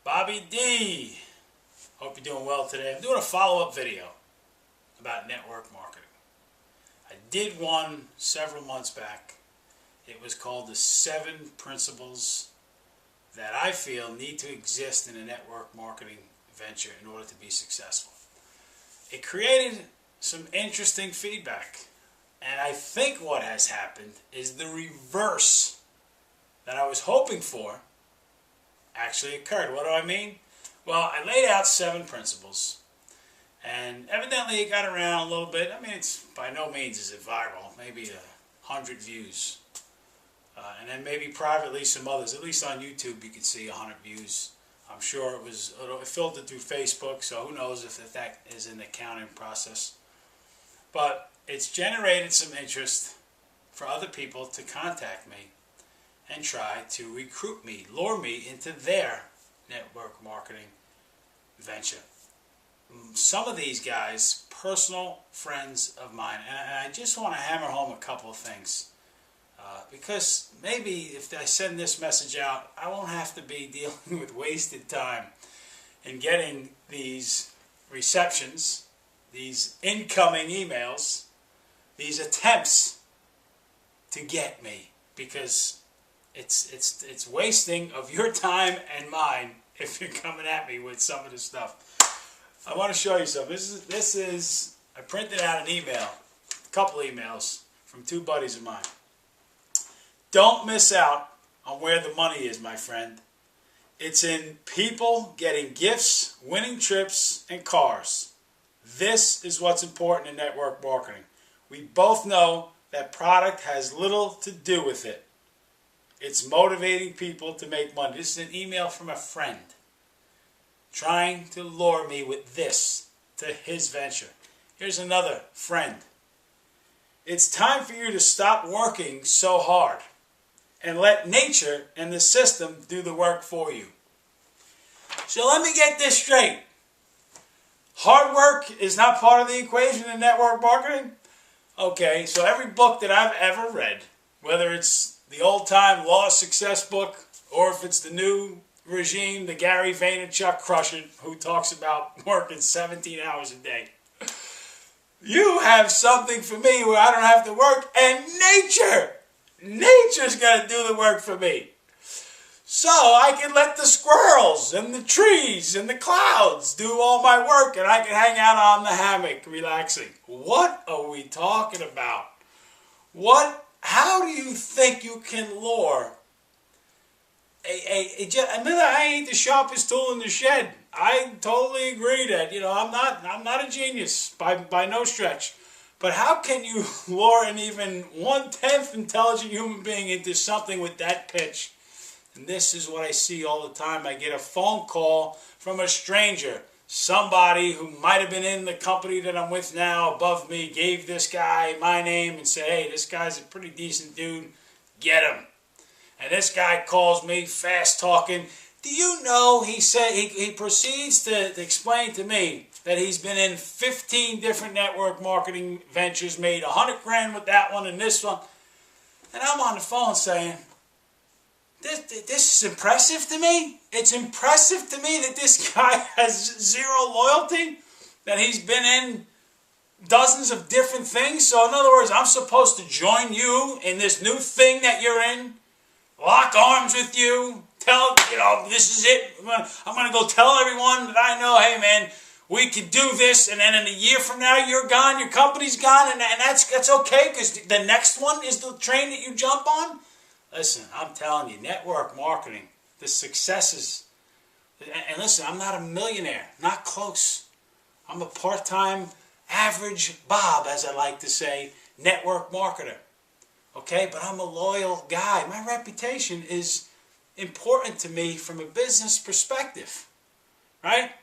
Bobby D. Hope you're doing well today. I'm doing a follow-up video about network marketing. I did one several months back. It was called the 7 principles that I feel need to exist in a network marketing venture in order to be successful. It created some interesting feedback. And I think what has happened is the reverse that I was hoping for actually occurred. What do I mean? Well, I laid out 7 principles, and evidently it got around a little bit. I mean, it's by no means is it viral, maybe 100 views. And then maybe privately some others, at least on YouTube you could see 100 views. I'm sure it filtered through Facebook, so who knows if that is in the counting process. But it's generated some interest for other people to contact me and try to recruit me, lure me into their network marketing venture. Some of these guys, personal friends of mine, and I just want to hammer home a couple of things. Because maybe if I send this message out, I won't have to be dealing with wasted time in getting these receptions, these incoming emails, these attempts to get me, because it's wasting of your time and mine if you're coming at me with some of this stuff. I want to show you something. This is I printed out an email, a couple emails from 2 buddies of mine. Don't miss out on where the money is, my friend. It's in people getting gifts, winning trips, and cars. This is what's important in network marketing. We both know that product has little to do with it. It's motivating people to make money. This is an email from a friend trying to lure me with this to his venture. Here's another friend. It's time for you to stop working so hard and let nature and the system do the work for you. So let me get this straight. Hard work is not part of the equation in network marketing? Okay, so every book that I've ever read, whether it's the old-time Law of Success book, or if it's the new regime, the Gary Vaynerchuk Crush It, who talks about working 17 hours a day. You have something for me where I don't have to work, and nature's got to do the work for me. So I can let the squirrels and the trees and the clouds do all my work, and I can hang out on the hammock relaxing. What are we talking about? How do you think you can lure I ain't the sharpest tool in the shed. I totally agree that, I'm not a genius by no stretch. But how can you lure an even 1/10 intelligent human being into something with that pitch? And this is what I see all the time. I get a phone call from a stranger. Somebody who might have been in the company that I'm with now above me gave this guy my name and said, hey, this guy's a pretty decent dude. Get him. And this guy calls me, fast talking. Do you know, he said, he proceeds to explain to me that he's been in 15 different network marketing ventures, made 100 grand with that one and this one. And I'm on the phone saying, this is impressive to me. It's impressive to me that this guy has zero loyalty, that he's been in dozens of different things. So in other words, I'm supposed to join you in this new thing that you're in, lock arms with you, tell, this is it. I'm going to go tell everyone that I know, hey man, we can do this, and then in a year from now you're gone, your company's gone, and that's okay because the next one is the train that you jump on. Listen, I'm telling you, network marketing, the successes, and listen, I'm not a millionaire, not close. I'm a part-time, average Bob, as I like to say, network marketer. Okay, but I'm a loyal guy. My reputation is important to me from a business perspective, right?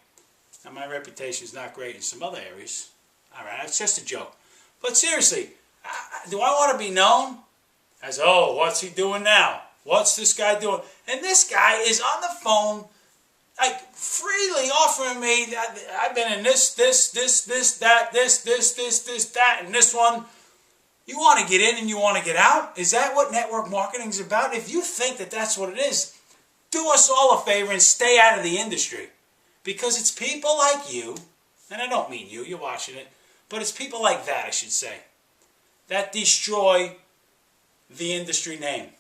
Now, my reputation is not great in some other areas. All right, that's just a joke. But seriously, do I want to be known as, oh, what's he doing now? What's this guy doing? And this guy is on the phone, like, freely offering me, I've been in this, that, and this one. You want to get in and you want to get out? Is that what network marketing is about? If you think that that's what it is, do us all a favor and stay out of the industry. Because it's people like you, and I don't mean you, you're watching it, but it's people like that, I should say, that destroy the industry name.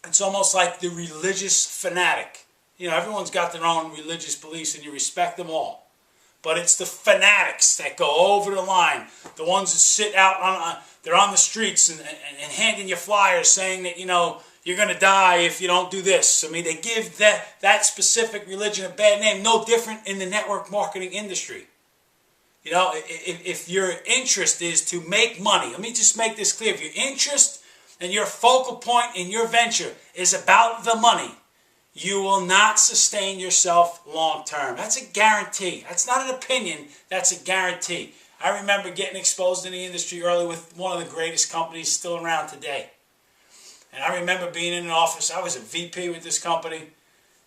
It's almost like the religious fanatic. You know, everyone's got their own religious beliefs and you respect them all. But it's the fanatics that go over the line. The ones that sit out, they're on the streets and handing you flyers saying that, you know, you're going to die if you don't do this. I mean, they give that specific religion a bad name. No different in the network marketing industry. You know, if your interest is to make money, let me just make this clear. If your interest and your focal point in your venture is about the money, you will not sustain yourself long term. That's a guarantee. That's not an opinion. That's a guarantee. I remember getting exposed in the industry early with one of the greatest companies still around today. And I remember being in an office. I was a VP with this company.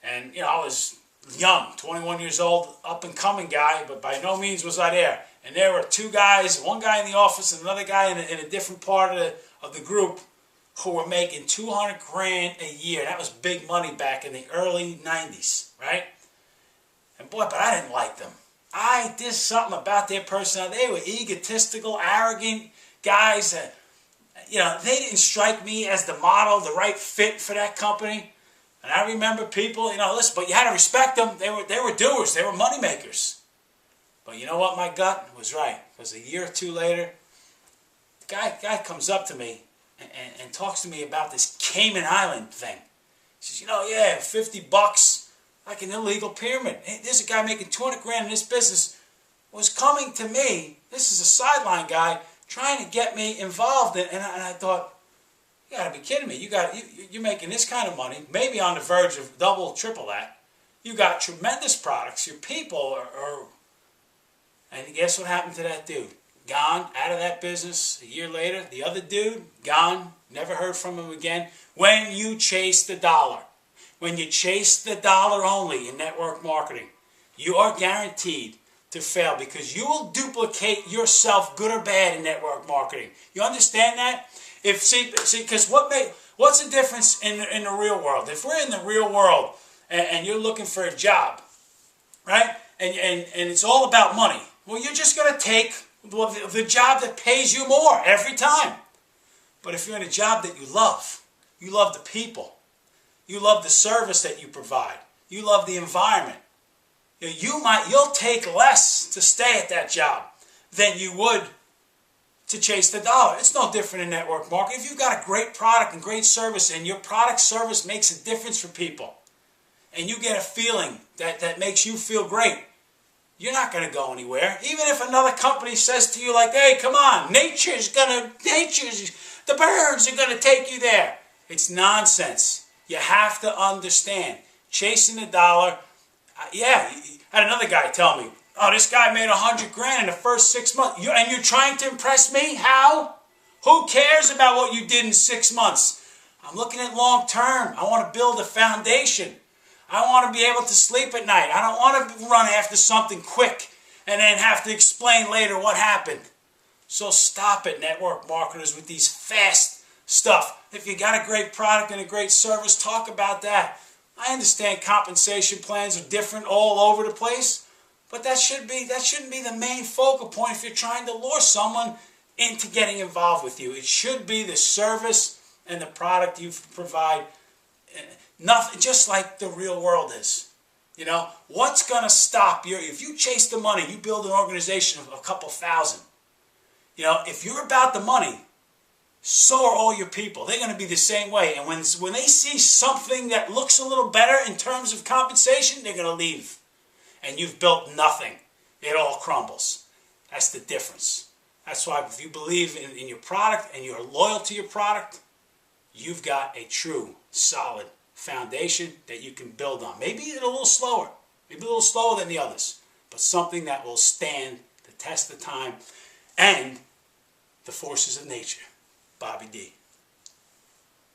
And, you know, I was young, 21 years old, up-and-coming guy, but by no means was I there. And there were two guys, one guy in the office and another guy in a different part of the group who were making $200 grand a year. That was big money back in the early 90s, right? And boy, but I didn't like them. I did something about their personality. They were egotistical, arrogant guys. You know, they didn't strike me as the model, the right fit for that company. And I remember people, you know, listen, but you had to respect them. They were doers. They were money makers. But you know what? My gut was right. Because a year or two later, the guy comes up to me and talks to me about this Cayman Island thing. He says, you know, yeah, $50, like an illegal pyramid. Hey, there's a guy making 200 grand in this business, was coming to me, this is a sideline guy, trying to get me involved in, and I thought, you got to be kidding me. You're making this kind of money, maybe on the verge of double, triple that. You got tremendous products. Your people are... And guess what happened to that dude? Gone, out of that business. A year later, the other dude, gone. Never heard from him again. When you chase the dollar, when you chase the dollar only in network marketing, you are guaranteed to fail because you will duplicate yourself, good or bad, in network marketing. You understand that? Because what's the difference in the real world? If we're in the real world and you're looking for a job, right? And it's all about money. Well, you're just going to take the job that pays you more every time. But if you're in a job that you love the people, you love the service that you provide, you love the environment, you'll take less to stay at that job than you would to chase the dollar. It's no different in network marketing. If you've got a great product and great service and your product service makes a difference for people and you get a feeling that makes you feel great, you're not going to go anywhere. Even if another company says to you like, hey, come on, the birds are going to take you there. It's nonsense. You have to understand. Chasing the dollar, I had another guy tell me, oh, this guy made 100 grand in the first 6 months. And you're trying to impress me? How? Who cares about what you did in 6 months? I'm looking at long term. I want to build a foundation. I want to be able to sleep at night. I don't want to run after something quick and then have to explain later what happened. So stop it, network marketers, with these fast stuff. If you got a great product and a great service, talk about that. I understand compensation plans are different all over the place, but that shouldn't be the main focal point if you're trying to lure someone into getting involved with you. It should be the service and the product you provide. Nothing, just like the real world is. You know, what's going to stop you? If you chase the money, you build an organization of a couple thousand. You know, if you're about the money, so are all your people. They're going to be the same way. And when they see something that looks a little better in terms of compensation, they're going to leave. And you've built nothing. It all crumbles. That's the difference. That's why if you believe in your product and you're loyal to your product, you've got a true, solid foundation that you can build on. Maybe a little slower. Maybe a little slower than the others. But something that will stand the test of time and the forces of nature. Bobby D.